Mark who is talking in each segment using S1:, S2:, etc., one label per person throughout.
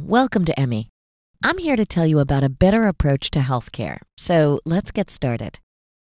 S1: welcome to Emmy. I'm here to tell you about a better approach to healthcare. So let's get started.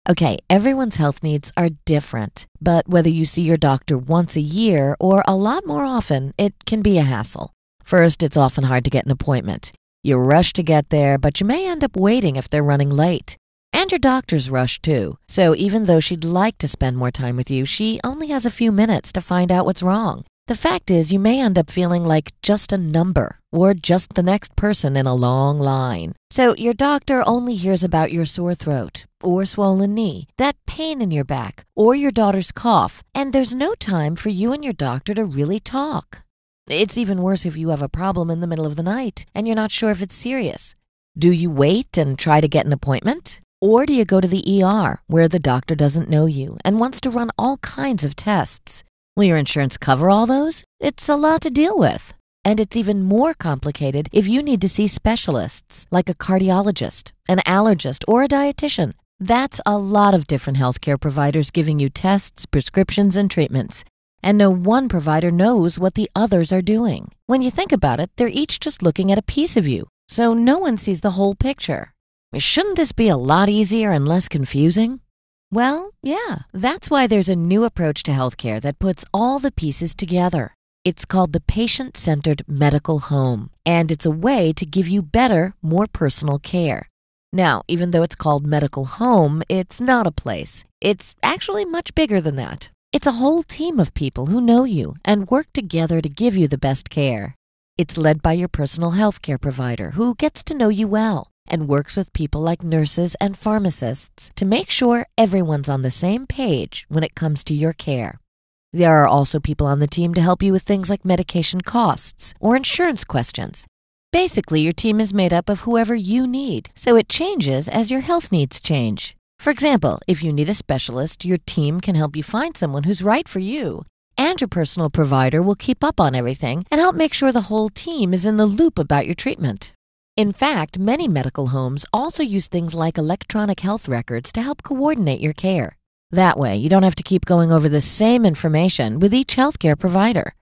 S1: Okay, everyone's health needs are different, but whether you see your doctor once a year or a lot more often, it can be a hassle. First, it's often hard to get an appointment. You rush to get there, but you may end up waiting if they're running late. And your doctor's rush too. So even though she'd like to spend more time with you, she only has a few minutes to find out what's wrong. The fact is, you may end up feeling like just a number or just the next person in a long line. So your doctor only hears about your sore throat or swollen knee, that pain in your back, or your daughter's cough, and there's no time for you and your doctor to really talk. It's even worse if you have a problem in the middle of the night and you're not sure if it's serious. Do you wait and try to get an appointment? Or do you go to the ER where the doctor doesn't know you and wants to run all kinds of tests? Will your insurance cover all those? It's a lot to deal with. And it's even more complicated if you need to see specialists like a cardiologist, an allergist, or a dietitian. That's a lot of different healthcare providers giving you tests, prescriptions, and treatments. And no one provider knows what the others are doing. When you think about it, they're each just looking at a piece of you, so no one sees the whole picture. Shouldn't this be a lot easier and less confusing? Well, yeah, that's why there's a new approach to healthcare that puts all the pieces together. It's called the patient-centered medical home, and it's a way to give you better, more personal care. Now, even though it's called medical home, it's not a place. It's actually much bigger than that. It's a whole team of people who know you and work together to give you the best care. It's led by your personal healthcare provider who gets to know you well and works with people like nurses and pharmacists to make sure everyone's on the same page when it comes to your care. There are also people on the team to help you with things like medication costs or insurance questions. Basically, your team is made up of whoever you need, so it changes as your health needs change. For example, if you need a specialist, your team can help you find someone who's right for you. And your personal provider will keep up on everything and help make sure the whole team is in the loop about your treatment. In fact, many medical homes also use things like electronic health records to help coordinate your care. That way, you don't have to keep going over the same information with each healthcare provider.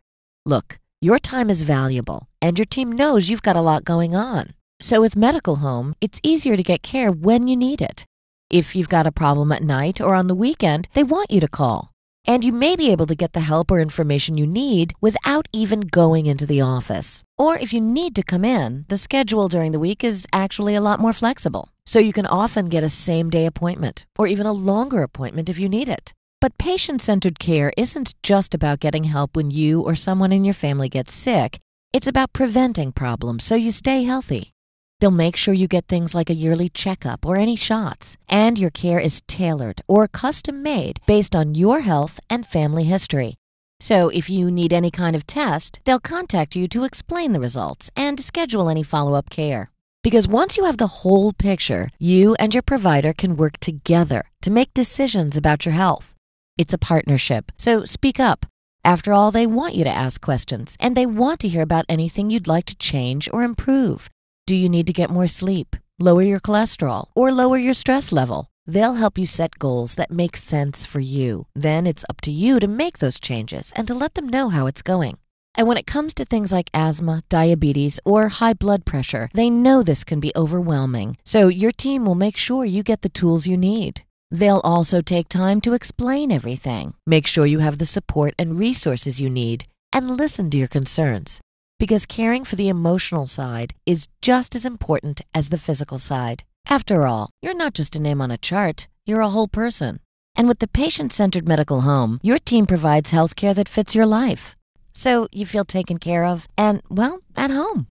S1: Look, your time is valuable, and your team knows you've got a lot going on. So with Medical Home, it's easier to get care when you need it. If you've got a problem at night or on the weekend, they want you to call. And you may be able to get the help or information you need without even going into the office. Or if you need to come in, the schedule during the week is actually a lot more flexible. So you can often get a same-day appointment or even a longer appointment if you need it. But patient-centered care isn't just about getting help when you or someone in your family gets sick. It's about preventing problems so you stay healthy. They'll make sure you get things like a yearly checkup or any shots, and your care is tailored or custom-made based on your health and family history. So if you need any kind of test, they'll contact you to explain the results and schedule any follow-up care. Because once you have the whole picture, you and your provider can work together to make decisions about your health. It's a partnership, so speak up. After all, they want you to ask questions, and they want to hear about anything you'd like to change or improve. Do you need to get more sleep, lower your cholesterol, or lower your stress level? They'll help you set goals that make sense for you. Then it's up to you to make those changes and to let them know how it's going. And when it comes to things like asthma, diabetes, or high blood pressure, they know this can be overwhelming. So your team will make sure you get the tools you need. They'll also take time to explain everything, make sure you have the support and resources you need, and listen to your concerns. Because caring for the emotional side is just as important as the physical side. After all, you're not just a name on a chart, you're a whole person. And with the patient-centered medical home, your team provides healthcare that fits your life. So you feel taken care of and, well, at home.